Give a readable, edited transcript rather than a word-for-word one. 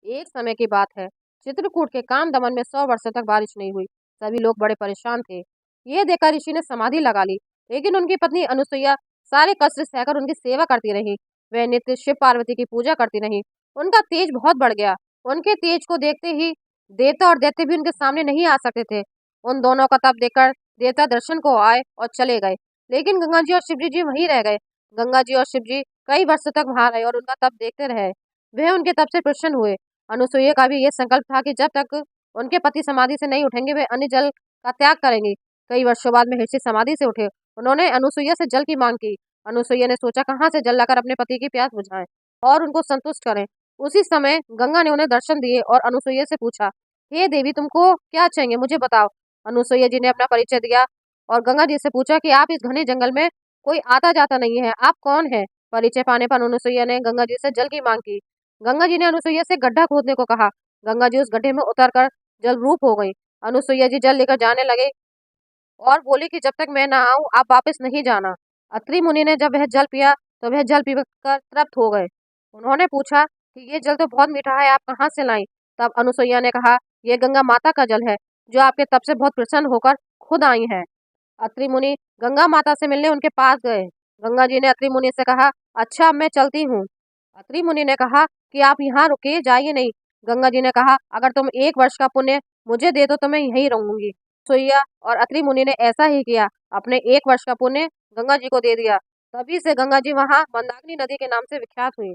एक समय की बात है। चित्रकूट के कामदमन में 100 वर्षों तक बारिश नहीं हुई। सभी लोग बड़े परेशान थे। ये देखकर ऋषि ने समाधि लगा ली। लेकिन उनकी पत्नी अनुसुईया सारे कष्ट सहकर उनकी सेवा करती रही। वे नित्य शिव पार्वती की पूजा करती रही। उनका तेज बहुत बढ़ गया। उनके तेज को देखते ही देवता और दैत्य भी उनके सामने नहीं आ सकते थे। उन दोनों का तप देखकर देवता दर्शन को आए और चले गए। लेकिन गंगा जी और शिवजी जी वहीं रह गए। गंगा जी और शिवजी कई वर्षों तक वहां रहे और उनका तप देखते रहे। वह उनके तप से प्रसन्न हुए। अनुसुईया का भी ये संकल्प था कि जब तक उनके पति समाधि से नहीं उठेंगे वे अन्य जल का त्याग करेंगे। कई वर्षों बाद महर्षि समाधि से उठे। उन्होंने अनुसुईया से जल की मांग की। अनुसुईया ने सोचा कहाँ से जल लाकर अपने पति की प्यास बुझाएं और उनको संतुष्ट करें। उसी समय गंगा ने उन्हें दर्शन दिए और अनुसुईया से पूछा, हे देवी, तुमको क्या चाहिए, मुझे बताओ। अनुसुईया जी ने अपना परिचय दिया और गंगा जी से पूछा कि आप इस घने जंगल में कोई आता जाता नहीं है, आप कौन है। परिचय पाने पर अनुसुईया ने गंगा जी से जल की मांग की। गंगा जी ने अनुसुईया से गड्ढा खोदने को कहा। गंगा जी उस गड्ढे में उतरकर जल रूप हो गई। अनुसुईया जी जल लेकर जाने लगे और बोली कि जब तक मैं ना आऊं आप वापस नहीं जाना। अत्रि मुनि ने जब वह जल पिया तो वह जल पीकर तृप्त हो गए। उन्होंने पूछा कि ये जल तो बहुत मीठा है, आप कहाँ से लाई। तब अनुसुईया ने कहा, ये गंगा माता का जल है जो आपके तप से बहुत प्रसन्न होकर खुद आई है। अत्रि मुनि गंगा माता से मिलने उनके पास गए। गंगा जी ने अत्रि मुनि से कहा, अच्छा अब मैं चलती हूँ। अत्रि मुनि ने कहा कि आप यहाँ रुके, जाइए नहीं। गंगा जी ने कहा, अगर तुम 1 वर्ष का पुण्य मुझे दे दो तो मैं यहीं रहूंगी। सुइया और अत्रि मुनि ने ऐसा ही किया। अपने 1 वर्ष का पुण्य गंगा जी को दे दिया। तभी से गंगा जी वहां मंदाकिनी नदी के नाम से विख्यात हुई।